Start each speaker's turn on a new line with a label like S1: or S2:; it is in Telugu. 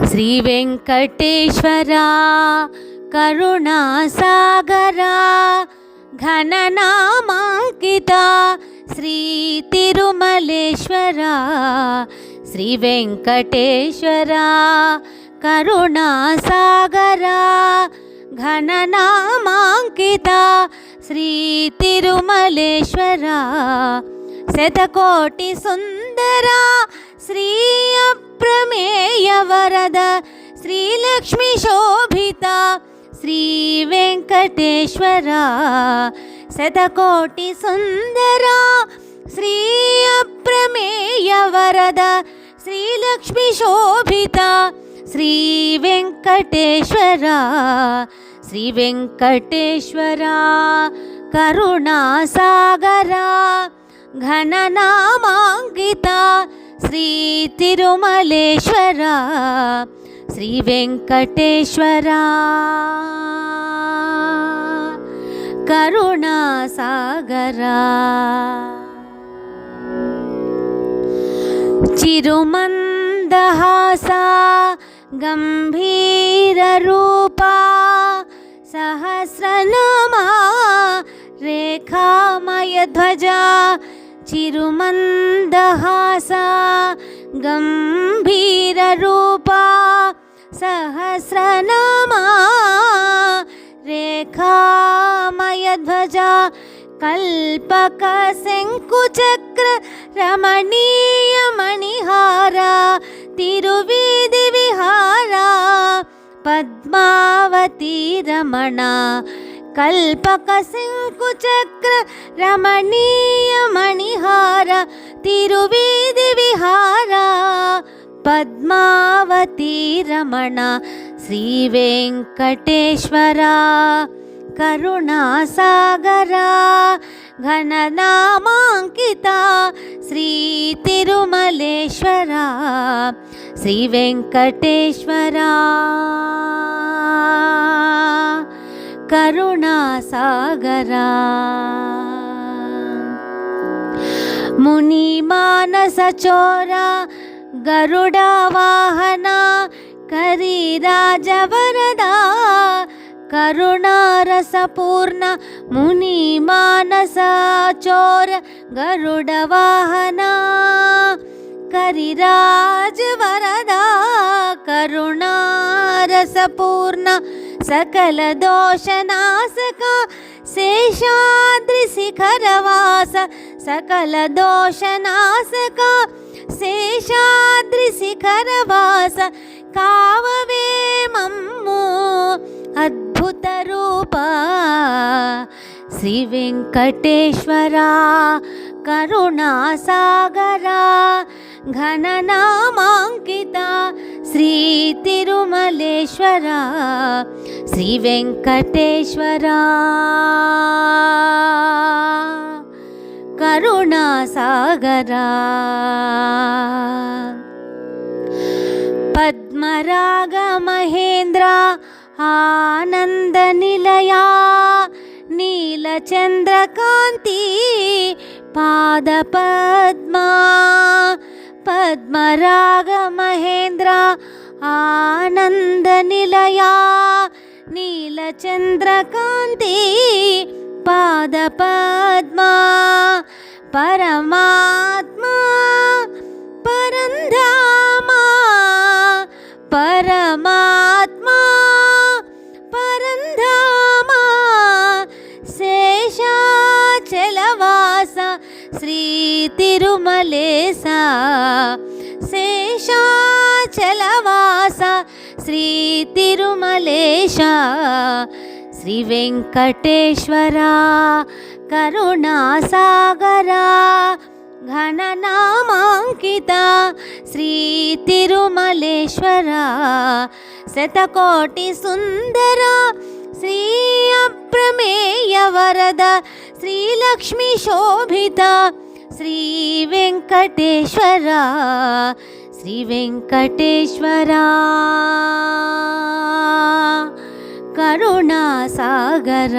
S1: శ్రీ వెంకటేశ్వర కరుణాసాగర ఘననామాంకిత శ్రీ తిరుమలేశ్వర శ్రీ వెంకటేశ్వర కరుణాసాగర ఘననామాంకిత శ్రీ తిరుమలేశ్వర శతకోటి సుందర శ్రీ అప్రమేయ వరద శ్రీలక్ష్మి శోభిత శ్రీ వెంకటేశ్వర శతకోటి సుందర శ్రీ అప్రమేయ వరద శ్రీలక్ష్మి శోభిత శ్రీ వెంకటేశ్వర శ్రీ వెంకటేశ్వర కరుణాసాగర ఘననామాంకిత శ్రీ తిరుమలేశ్వర శ్రీ వెంకటేశ్వర కరుణాసాగర చిరుమందహాస గంభీర రూపా సహస్రనామా రేఖామయ ధ్వజ చిరుమందహాస గంభీర రూపా సహస్రనామా రేఖామయ ధ్వజ కల్పక శంకుచక్ర రమణీయ మణిహార తిరువీధి విహార పద్మావతి రమణ కల్పక శంకుచక్ర రమణీయ మణిహార తిరువీధి విహార పద్మావతి రమణ శ్రీ వెంకటేశ్వర కరుణాసాగర ఘననామాంకిత శ్రీ తిరుమలేశ్వర శ్రీ వెంకటేశ్వర కరుణాసాగర ముని మానస చోర గరుడ వాహన కరిరాజవరద కరుణారసపూర్ణ ముని మానస చోర గరుడ వాహన కరిరాజవరద కరుణారసపూర్ణ సకల దోషనాశక శేషాద్రి శిఖరవాస సకల దోషనాశక శేషాద్రి శిఖరవాస కావవే మమ్ము అద్భుత రూప శ్రీ వెంకటేశ్వర కరుణాసాగర ఘననామాంకిత శ్రీ తిరుమలేశ్వర శ్రీ వెంకటేశ్వర కరుణాసాగర పద్మరాగ మహేంద్ర ఆనంద నిలయా నీలచంద్రకాంతి పాద పద్మా పద్మరాగ మహేంద్ర ఆనంద నిలయా నీలచంద్రకాంతి పాద పద్మా పరమాత్మా పరంధామా పరమాత్మా పరంధామా శేషాచలవాస శ్రీ తిరుమలేశ శేషాచలవాస శ్రీ తిరుమలేశ శ్రీ వెంకటేశ్వర కరుణాసాగర ఘననామాంకిత శ్రీ తిరుమలేశ్వర శతకోటి సుందర శ్రీ అప్రమేయ వరద శ్రీలక్ష్మి శోభిత శ్రీ వెంకటేశ్వర శ్రీ వెంకటేశ్వర కరుణాసాగర